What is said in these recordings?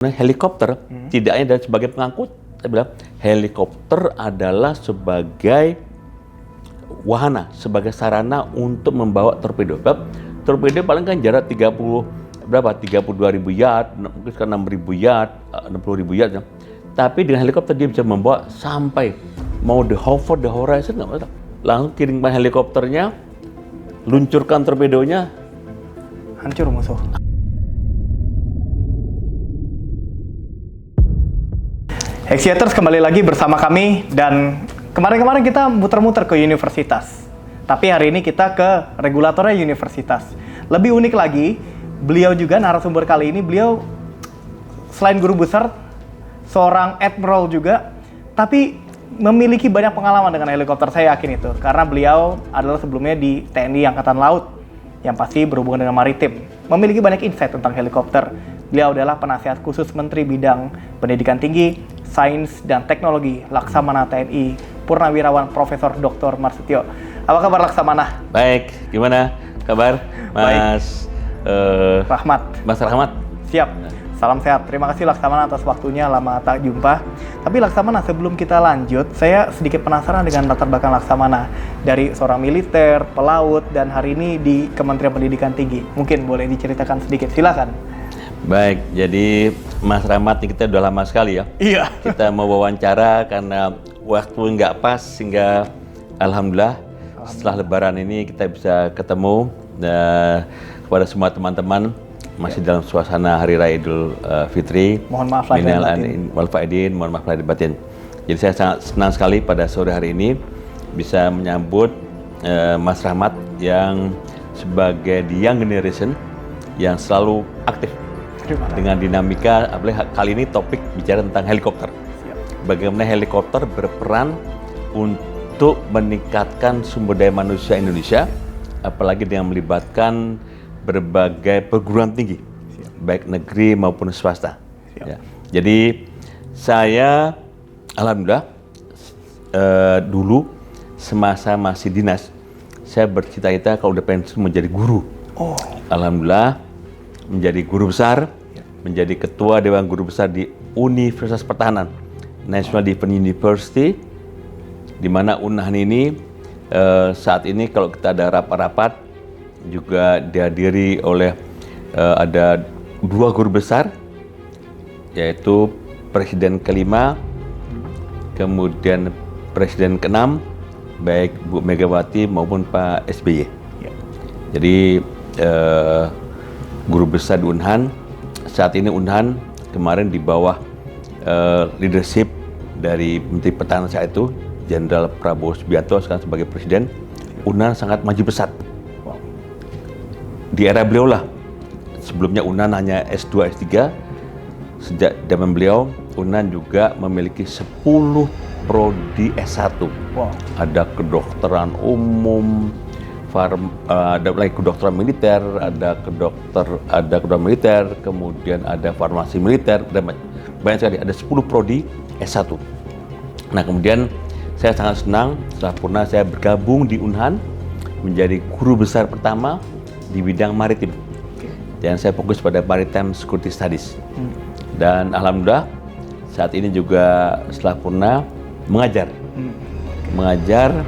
Nah, helikopter tidak hanya dari sebagai pengangkut, saya bilang helikopter adalah sebagai wahana, sebagai sarana untuk membawa torpedo. Torpedo paling kan jarak 32.000 yard, mungkin sekarang 6.000 yard, 60.000 yard. Ya. Tapi dengan helikopter dia bisa membawa sampai mau the hover the horizon, nggak masalah. Langsung kirimkan helikopternya, luncurkan torpedonya, hancur musuh. Hexiators kembali lagi bersama kami, dan kemarin kita muter-muter ke universitas. Tapi hari ini kita ke regulatornya universitas. Lebih unik lagi, beliau juga narasumber kali ini, beliau selain guru besar, seorang admiral juga, tapi memiliki banyak pengalaman dengan helikopter, saya yakin itu. Karena beliau adalah sebelumnya di TNI Angkatan Laut, yang pasti berhubungan dengan maritim. Memiliki banyak insight tentang helikopter. Beliau adalah penasihat khusus Menteri Bidang Pendidikan Tinggi, Sains dan Teknologi Laksamana TNI Purnawirawan Profesor Dr. Marsetio. Apa kabar Laksamana? Baik, gimana kabar Mas Rahmat? Mas Rahmat? Siap, salam sehat. Terima kasih Laksamana atas waktunya, lama tak jumpa. Tapi Laksamana, sebelum kita lanjut, saya sedikit penasaran dengan latar belakang Laksamana. Dari seorang militer, pelaut, dan hari ini di Kementerian Pendidikan Tinggi. Mungkin boleh diceritakan sedikit, silakan. Baik, jadi Mas Rahmat ini kita udah lama sekali ya. Iya. Kita mau wawancara karena waktu nggak pas, sehingga Alhamdulillah setelah Lebaran ini kita bisa ketemu. Kepada semua teman-teman masih dalam suasana Hari Raya Idul Fitri. Mohon maaf lahir dan mohon maaf lahir batin. Jadi saya sangat senang sekali pada sore hari ini bisa menyambut Mas Rahmat yang sebagai the young generation yang selalu aktif dengan dinamika. Kali ini topik bicara tentang helikopter. Bagaimana helikopter berperan untuk meningkatkan sumber daya manusia Indonesia, apalagi dengan melibatkan berbagai perguruan tinggi, baik negeri maupun swasta. Ya. Jadi saya alhamdulillah dulu semasa masih dinas, saya bercita-cita kalau udah pensiun menjadi guru. Alhamdulillah menjadi guru besar, menjadi ketua Dewan Guru Besar di Universitas Pertahanan, National Defense University, di mana UNAN ini saat ini kalau kita ada rapat-rapat juga dihadiri oleh ada 2 guru besar, yaitu Presiden ke-5, kemudian Presiden ke-6, baik Bu Megawati maupun Pak SBY. Jadi guru besar di UNHAN. Saat ini UNHAN kemarin di bawah leadership dari Menteri Pertahanan saat itu, Jenderal Prabowo Subianto, sekarang sebagai Presiden. UNHAN sangat maju pesat. Di era beliau lah. Sebelumnya UNHAN hanya S2, S3. Sejak zaman beliau, UNHAN juga memiliki 10 prodi S1. Ada kedokteran umum, ada lagi kedokteran militer, ada kedokteran militer, kemudian ada farmasi militer, dan banyak sekali, ada 10 prodi S1. Nah, kemudian saya sangat senang setelah purna saya bergabung di UNHAN menjadi guru besar pertama di bidang maritim. Dan saya fokus pada Maritime Security Studies. Dan alhamdulillah saat ini juga setelah purna mengajar. Mengajar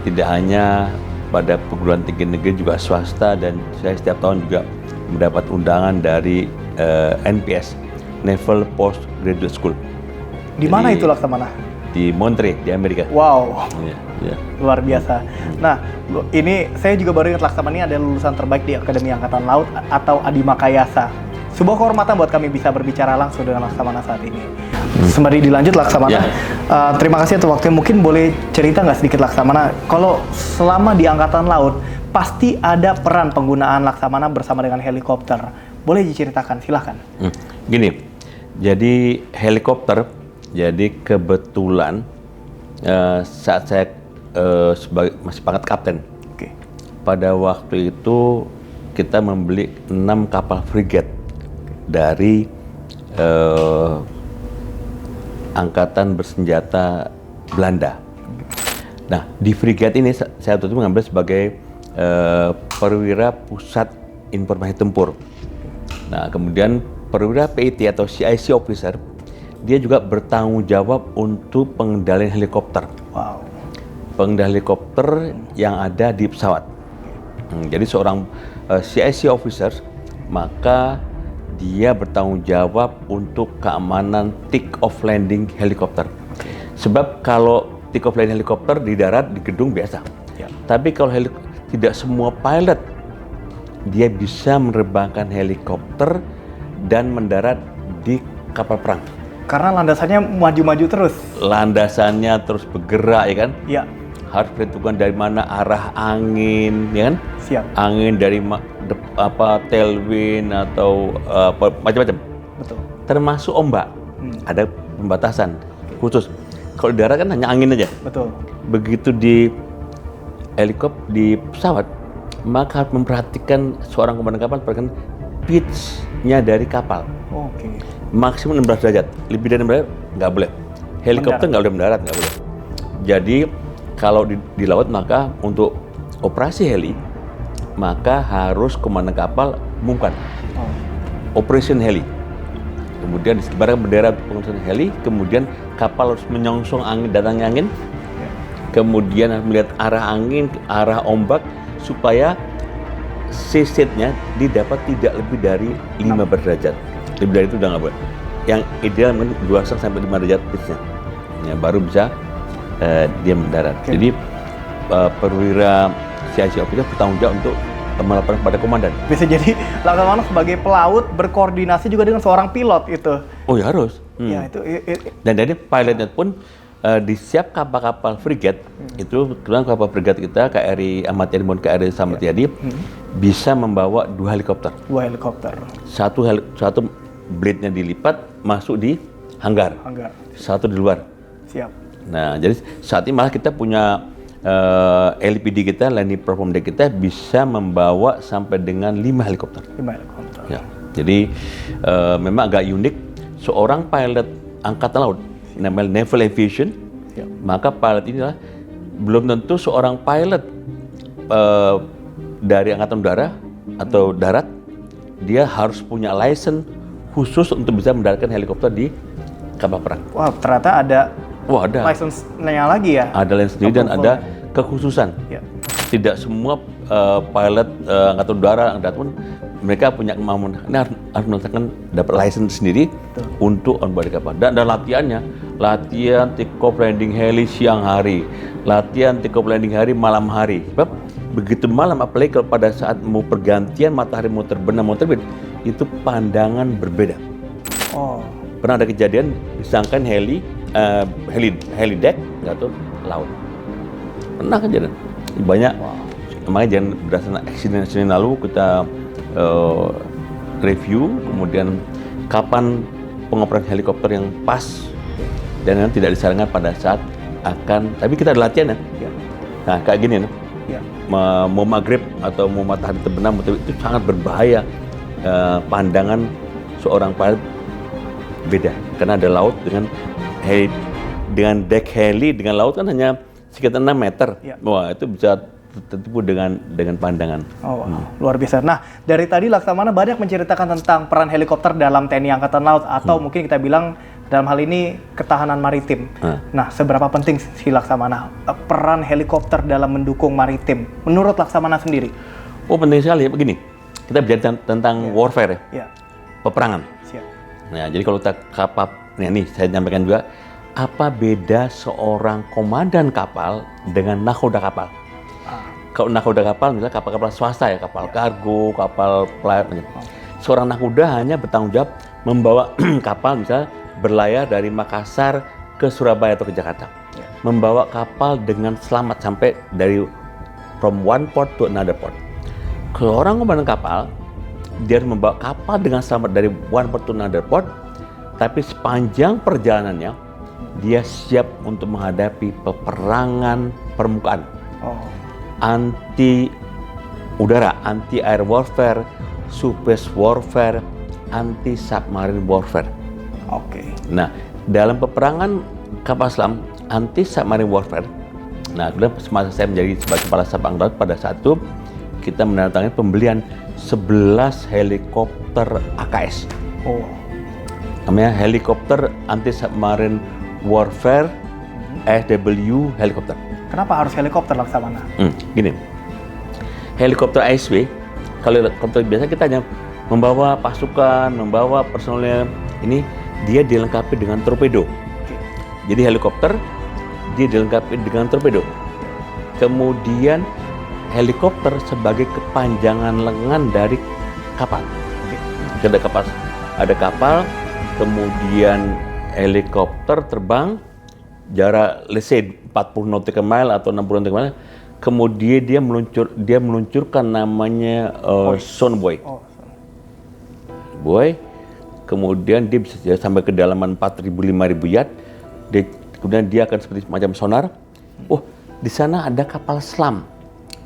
tidak hanya pada perguruan tinggi negeri, juga swasta, dan saya setiap tahun juga mendapat undangan dari NPS, Naval Postgraduate School. Di mana itu Laksamana? Di Montreal, di Amerika. Wow, ya. Luar biasa. Nah, ini saya juga baru ingat Laksamana ini ada lulusan terbaik di Akademi Angkatan Laut atau Adi Makayasa. Sebuah kehormatan buat kami bisa berbicara langsung dengan Laksamana saat ini. Sembari dilanjut Laksamana, terima kasih atas waktunya. Mungkin boleh cerita nggak sedikit Laksamana, kalau selama di Angkatan Laut pasti ada peran penggunaan Laksamana bersama dengan helikopter. Boleh diceritakan, silahkan. Gini, jadi helikopter, jadi kebetulan saat saya masih pangkat kapten, pada waktu itu kita membeli 6 kapal frigate dari Angkatan Bersenjata Belanda. Nah, di frigate ini saya waktu itu mengambil sebagai perwira pusat informasi tempur. Nah, kemudian perwira PIT atau CIC officer, dia juga bertanggung jawab untuk pengendalian helikopter. Wow. Pengendali helikopter yang ada di pesawat. Jadi seorang CIC officer, maka dia bertanggung jawab untuk keamanan take off landing helikopter. Sebab kalau take off landing helikopter di darat, di gedung biasa. Ya. Tapi kalau tidak semua pilot dia bisa menerbangkan helikopter dan mendarat di kapal perang. Karena landasannya maju-maju terus. Landasannya terus bergerak, ya kan? Iya. Harus perhitungkan dari mana arah angin, ya kan? Siap. Angin dari tailwind atau macam-macam. Betul. Termasuk ombak. Ada pembatasan khusus. Kalau di darat kan hanya angin aja. Betul. Begitu di helikopter, di pesawat, maka harus memperhatikan seorang komandan kapal perhatikan pitch-nya dari kapal. Oke. Maksimum 16 derajat. Lebih dari 16 derajat nggak boleh. Helikopter nggak boleh mendarat, nggak boleh. Jadi kalau di laut, maka untuk operasi heli, maka harus komandan kapal umumkan operation heli. Kemudian disebarkan bendera pengurusan heli, kemudian kapal harus menyongsong angin, datangnya angin, kemudian harus melihat arah angin, arah ombak, supaya seatnya didapat tidak lebih dari 15 derajat. Lebih dari itu udah nggak boleh. Yang ideal mungkin 2,5 sampai 5 derajat pitch-nya. Ya, baru bisa dia mendarat. Jadi perwira CIC officer bertanggung jawab untuk melaporkan kepada komandan. Bisa jadi Laksamana sebagai pelaut berkoordinasi juga dengan seorang pilot itu. Oh ya harus. Ya itu. Dan dari pilotnya pun di setiap kapal-kapal frigate itu, kebetulan kapal frigate kita KRI Ahmad Yani maupun KRI Slamet Riyadi bisa membawa 2 helikopter. 2 helikopter. Satu blade-nya dilipat masuk di hanggar. Satu di luar. Siap. Nah, jadi saat ini malah kita punya LPD kita, landing platform deck kita bisa membawa sampai dengan 5 helikopter. 5 helikopter. Ya. Jadi memang agak unik, seorang pilot angkatan laut namanya naval aviation. Maka pilot inilah belum tentu seorang pilot dari angkatan udara atau darat dia harus punya license khusus untuk bisa mendaratkan helikopter di kapal perang. Wah, ternyata ada license-nya lagi ya? Ada license sendiri dan ada kekhususan. Ya. Tidak semua pilot angkatan udara, pun mereka punya kemampuan. Ini harus melaksanakan dapat license sendiri untuk on board kapal. Dan latihannya, latihan take off landing heli siang hari, latihan take off landing hari malam hari. Sebab begitu malam, apalagi kalau pada saat mau pergantian matahari mau terbenam mau terbit, itu pandangan berbeda. Oh. Pernah ada kejadian disangkan heli deck nggak tuh laut. Pernah kejadian banyak. Makanya jangan berdasarkan accident lalu kita review, kemudian kapan pengoperasian helikopter yang pas dan yang tidak disarankan pada saat akan. Tapi kita ada latihan ya. Nah kayak gini nih. Mau maghrib atau mau matahari terbenam itu sangat berbahaya. Pandangan seorang pilot beda karena ada laut dengan deck heli dengan laut kan hanya sekitar 6 meter. Wah, itu bisa tertipu dengan pandangan. Oh, luar biasa. Nah, dari tadi Laksamana banyak menceritakan tentang peran helikopter dalam TNI Angkatan Laut atau mungkin kita bilang dalam hal ini ketahanan maritim. Nah, seberapa penting sih Laksamana peran helikopter dalam mendukung maritim menurut Laksamana sendiri? Oh, penting sekali. Begini, kita bicara tentang warfare ya. Peperangan. Siap. Nah, jadi kalau kita kapal, nih saya sampaikan juga, apa beda seorang komandan kapal dengan nakoda kapal? Kalau nakoda kapal, misalnya kapal-kapal swasta ya, kapal kargo, kapal pelayaran. Seorang nakoda hanya bertanggung jawab membawa kapal misalnya berlayar dari Makassar ke Surabaya atau ke Jakarta. Membawa kapal dengan selamat sampai dari from one port to another port. Seorang komandan kapal, dia harus membawa kapal dengan selamat dari one port to another port, tapi sepanjang perjalanannya dia siap untuk menghadapi peperangan permukaan, anti udara, anti air warfare, surface warfare, anti submarine warfare. Nah, dalam peperangan kapal selam anti submarine warfare, nah kemudian semasa saya menjadi sebagai kepala staf angkatan laut, pada saat itu kita menandatangani pembelian 11 helikopter AKS. Oh. Namanya helikopter anti submarine warfare ASW helikopter. Kenapa harus helikopter Laksamana? Gini, helikopter ASW, kalau helikopter biasa kita hanya membawa pasukan, membawa personel, ini dia dilengkapi dengan torpedo. Jadi helikopter dia dilengkapi dengan torpedo. Kemudian helikopter sebagai kepanjangan lengan dari kapal. Ada kapal, kemudian helikopter terbang jarak let's say 40 nautical mile atau 60 nautical mile, kemudian dia meluncurkan namanya sonobuoy. Buoy, kemudian dia bisa sampai kedalaman 4.000 5.000 yard. Kemudian dia akan seperti macam sonar. Oh, di sana ada kapal selam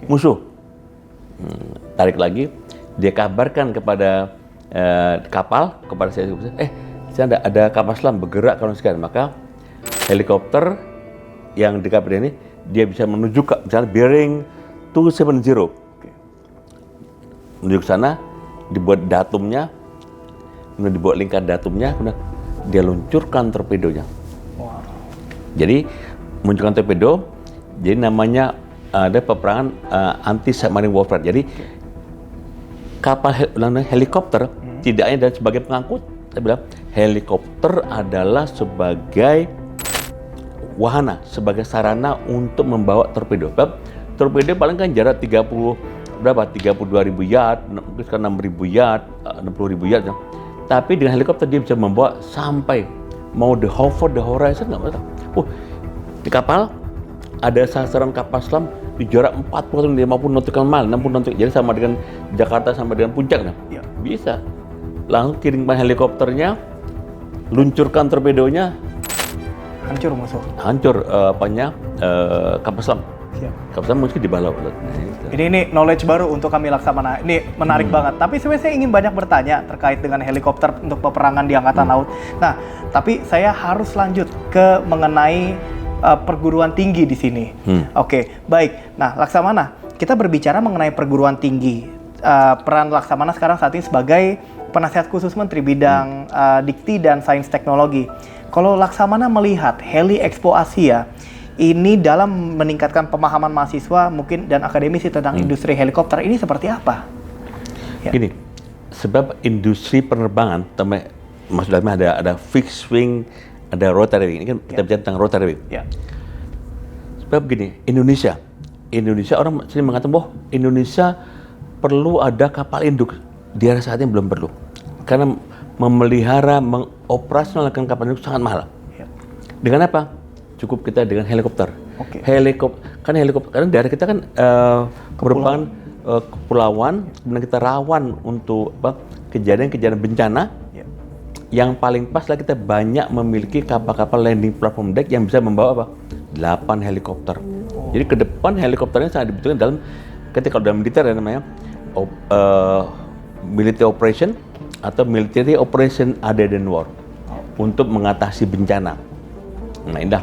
musuh. Tarik lagi, dia kabarkan kepada kapal, kepada saya, di sana ada kapal selam bergerak kalau sekarang. Maka helikopter yang di kapal ini dia bisa menuju ke misalnya bearing 270. Menuju ke sana, dibuat datumnya, kemudian dibuat lingkar datumnya, kemudian dia luncurkan torpedonya. Wow. Jadi munculkan torpedo, jadi namanya ada peperangan anti submarine warfare. Jadi kapal helikopter tidak hanya sebagai pengangkut, saya bilang helikopter adalah sebagai wahana, sebagai sarana untuk membawa torpedo. Torpedo paling kan jarak 32.000 yard, mungkin sekarang 6.000 yard, 60.000 yard. Tapi dengan helikopter dia bisa membawa sampai mau the hover the horizon, nggak masalah. Di kapal ada sasaran kapal selam di jarak 40 50 nautical mile, 60 nautical. Jadi sama dengan Jakarta sama dengan Puncak, Ya. Bisa. Langsung kirimkan helikopternya, luncurkan torpedonya, Hancur musuh. hancur kapal selam. Siap. Kapal selam mungkin di bawah. Ini knowledge baru untuk kami Laksamana. Ini menarik banget. Tapi sebenarnya saya ingin banyak bertanya terkait dengan helikopter untuk peperangan di Angkatan Laut. Nah, tapi saya harus lanjut ke mengenai perguruan tinggi di sini. Oke, baik. Nah, Laksamana, kita berbicara mengenai perguruan tinggi. Peran Laksamana sekarang saat ini sebagai penasihat khusus Menteri Bidang Dikti dan Sains Teknologi. Kalau Laksamana melihat Heli Expo Asia ini dalam meningkatkan pemahaman mahasiswa mungkin dan akademisi tentang industri helikopter ini seperti apa? Ya. Gini, sebab industri penerbangan, maksudnya ada fixed wing, ada rotary wing. Ini kan kita bicara tentang rotary wing. Ya. Sebab gini, Indonesia orang sering mengatakan bahwa Indonesia perlu ada kapal induk. Di era saat ini belum perlu, karena memelihara, mengoperasionalkan kapal induk sangat mahal. Ya. Dengan apa? Cukup kita dengan helikopter. Oke. Helikopter, karena daerah kita kan merupakan kepulauan, kemudian kita rawan untuk kejadian-kejadian bencana. Ya. Yang paling pas lah kita banyak memiliki kapal-kapal landing platform deck yang bisa membawa 8 helikopter. Jadi ke depan helikopternya sangat dibutuhkan dalam ketika dalam militer ya namanya military operation atau military operation other than war untuk mengatasi bencana. Nah, indah.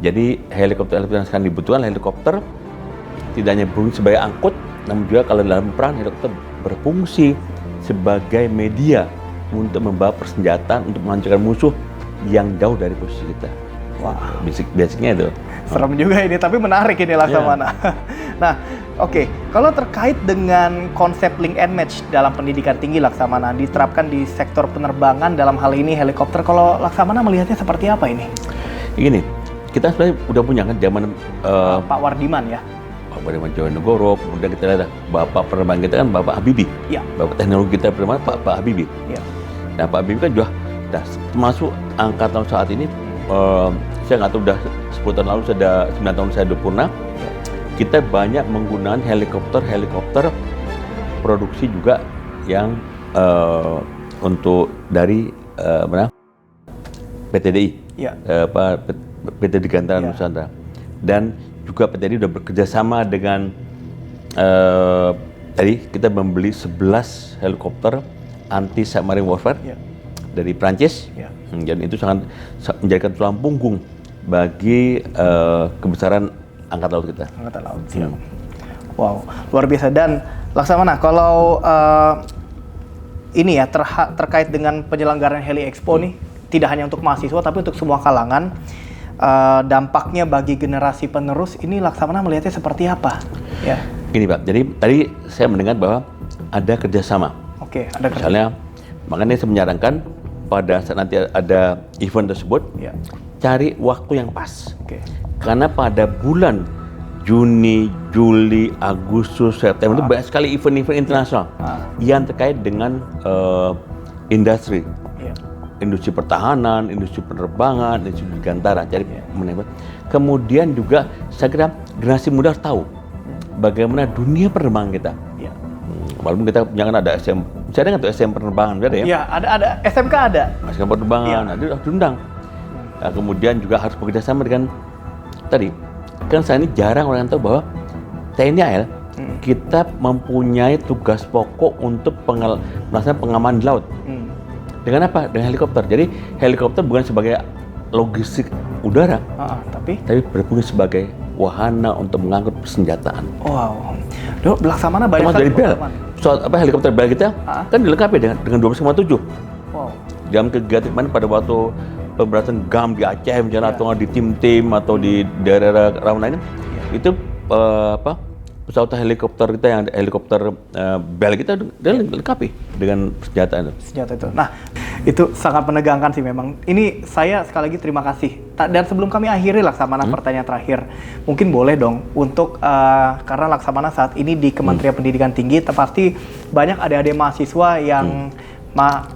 Jadi helikopter yang sekarang dibutuhkan helikopter tidak hanya berfungsi sebagai angkut, namun juga kalau dalam perang helikopter berfungsi sebagai media untuk membawa persenjataan untuk menghancurkan musuh yang jauh dari posisi kita. Wah, basicnya itu. serem juga ini, tapi menarik ini Laksamana. Nah, oke. Kalau terkait dengan konsep link and match dalam pendidikan tinggi Laksamana diterapkan di sektor penerbangan dalam hal ini helikopter, kalau Laksamana melihatnya seperti apa ini? Gini, kita sebenarnya udah punya kan zaman Pak Wardiman ya. Pak Wardiman Djonegoro, kemudian kita lihat Bapak penerbangan kita kan Bapak Habibie. Iya. Bapak teknologi kita penerbangan Pak Habibie. Iya. Nah, Pak Habibie kan juga termasuk angkatan saat ini, saya nggak tahu udah 10 tahun lalu, sudah 9 tahun saya purna. Kita banyak menggunakan helikopter produksi juga yang untuk dari PT DI, Ya. PT Dirgantara Nusantara, dan juga PT DI sudah bekerja sama dengan tadi kita membeli 11 helikopter anti submarine warfare dari Prancis, dan itu sangat menjadikan tulang punggung bagi kebesaran Angkatan Laut kita. Angkatan Laut, siap. Wow, luar biasa. Dan Laksamana, kalau ini ya terkait dengan penyelenggaraan Heli Expo nih, tidak hanya untuk mahasiswa tapi untuk semua kalangan. Dampaknya bagi generasi penerus ini Laksamana melihatnya seperti apa? Ya. Gini Pak, jadi tadi saya mendengar bahwa ada kerjasama. Oke, ada kerjasama. Misalnya, makanya saya menyarankan pada saat nanti ada event tersebut, Ya. cari waktu yang pas. Oke. Karena pada bulan Juni, Juli, Agustus, September itu banyak sekali event-event internasional yang terkait dengan industri. Ya. Industri pertahanan, industri penerbangan, industri dirgantara. Jadi kemudian juga saya kira generasi muda harus tahu bagaimana dunia penerbangan kita. Ya. Walaupun kita jangan ada SM, saya dengar tuh SM penerbangan, ada ya? Ya, ada SMK ada. SM penerbangan, ada harus diundang. Nah, kemudian juga harus bekerja sama dengan tadi. Kan saat ini jarang orang tahu bahwa TNI AL kita mempunyai tugas pokok untuk melaksanakan pengamanan di laut. Dengan apa? Dengan helikopter. Jadi helikopter bukan sebagai logistik udara, tapi berfungsi sebagai wahana untuk mengangkut persenjataan. Wow. Dok, Laksamana banyak termasuk dari Bell. Helikopter Bell kita kan dilengkapi dengan 12,7. Wow. Dalam kegiatan kemarin pada waktu pemberantasan GAM di Aceh misalnya atau di tim-tim atau di daerah rawan lainnya, itu pesawat helikopter kita yang helikopter Bell kita dilengkapi dengan senjata itu. Nah, itu sangat menegangkan sih memang. Ini saya sekali lagi terima kasih. Dan sebelum kami akhiri Laksamana, pertanyaan terakhir, mungkin boleh dong untuk karena Laksamana saat ini di Kementerian Pendidikan Tinggi, pasti banyak adik-adik mahasiswa yang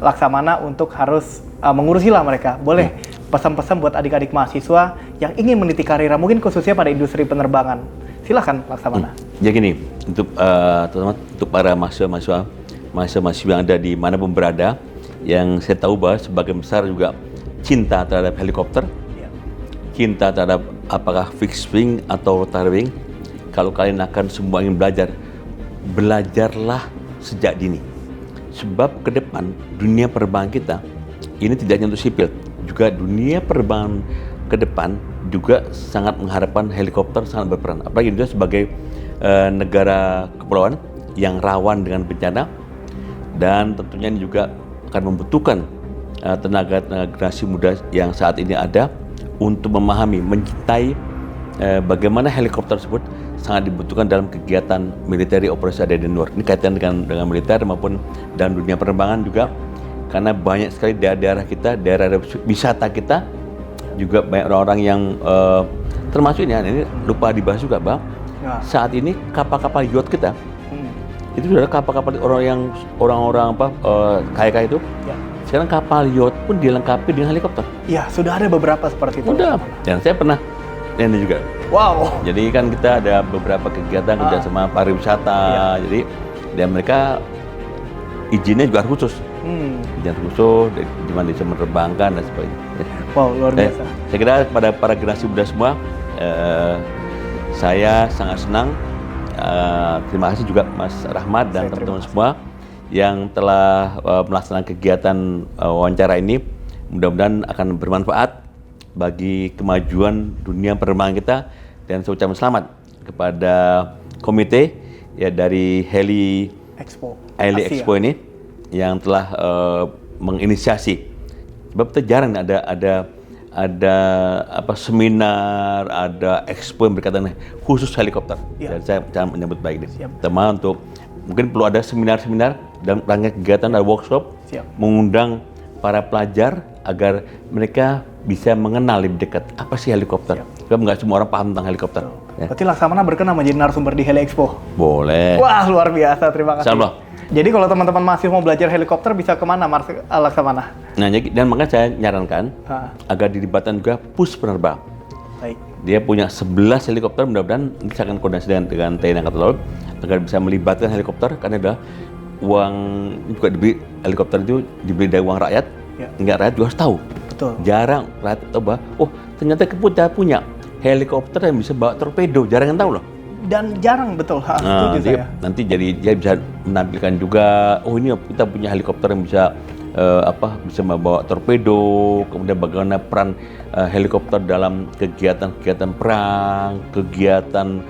Laksamana untuk harus mengurusilah mereka. Boleh pesan-pesan buat adik-adik mahasiswa yang ingin meniti karir, mungkin khususnya pada industri penerbangan. Silakan Laksamana. Ya gini, untuk teman-teman, untuk para mahasiswa yang ada di mana pun berada, yang saya tahu bahwa sebagian besar juga cinta terhadap helikopter, cinta terhadap apakah fixed wing atau rotary wing. Kalau kalian akan semua ingin belajar, belajarlah sejak dini. Sebab ke depan dunia penerbangan kita ini tidak hanya untuk sipil, juga dunia penerbangan ke depan juga sangat mengharapkan helikopter sangat berperan. Apalagi Indonesia sebagai negara kepulauan yang rawan dengan bencana, dan tentunya ini juga akan membutuhkan tenaga generasi muda yang saat ini ada untuk memahami, mencintai bagaimana helikopter tersebut sangat dibutuhkan dalam kegiatan militer operasi ada di luar. Ini kaitan dengan militer maupun dalam dunia penerbangan juga, karena banyak sekali daerah kita, daerah wisata kita juga banyak orang-orang yang termasuk ini lupa dibahas juga, Bang. Saat ini kapal-kapal yacht kita itu sudah kapal-kapal orang-orang kaya-kaya itu. Sekarang kapal yacht pun dilengkapi dengan helikopter. Ya, sudah ada beberapa seperti itu. Udah. Dan saya pernah ini juga. Wow. Jadi kan kita ada beberapa kegiatan kerjasama pariwisata. Jadi dan mereka izinnya juga harus khusus. Izin khusus, di mana bisa menerbangkan dan sebagainya. Wow, luar biasa. Saya kira pada para generasi muda semua, saya sangat senang. Terima kasih juga Mas Rahmat dan teman-teman semua yang telah melaksanakan kegiatan wawancara ini. Mudah-mudahan akan bermanfaat bagi kemajuan dunia penerbangan kita, dan saya ucapkan selamat kepada komite ya dari Heli Expo ini yang telah menginisiasi. Sebab kita jarang ada seminar, ada expo yang berkaitan khusus helikopter. Dan saya menyambut baik ini. Teman untuk mungkin perlu ada seminar-seminar dan rangkaian kegiatan dan workshop mengundang para pelajar agar mereka bisa mengenal lebih dekat apa sih helikopter. Sebab nggak semua orang paham tentang helikopter. Berarti Laksamana berkenan menjadi narasumber di Heli Expo. Boleh. Wah, luar biasa. Terima kasih. Insyaallah. Jadi kalau teman-teman masih mau belajar helikopter bisa kemana Laksamana? Nah, dan makanya saya nyarankan agar dilibatkan juga pus penerbang. Baik. Dia punya 11 helikopter, mudah-mudahan kita akan koordinasi dengan TNI Angkatan Laut agar bisa melibatkan helikopter, karena ada uang juga dibeli, helikopter itu dibeli dari uang rakyat. Enggak, rakyat juga harus tahu. Betul. Jarang rakyat tahu bahwa ternyata kita punya helikopter yang bisa bawa torpedo, jarang yang tahu loh. Dan jarang, betul. Setuju saya. Nanti jadi dia bisa menampilkan juga, ini kita punya helikopter yang bisa bisa membawa torpedo, kemudian bagaimana peran helikopter dalam kegiatan perang, kegiatan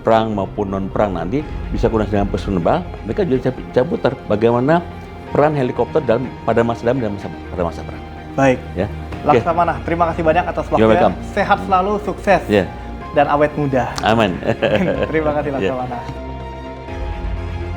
perang maupun non perang. Nanti bisa koordinasi dengan penerbang, mereka juga bisa putar bagaimana peran helikopter pada masa dalam dan pada masa perang. Baik. Ya. Oke. Laksamana, terima kasih banyak atas You're waktunya. welcome. Sehat selalu, sukses, Ya. dan awet muda. Aman. Terima kasih Ya. Laksamana.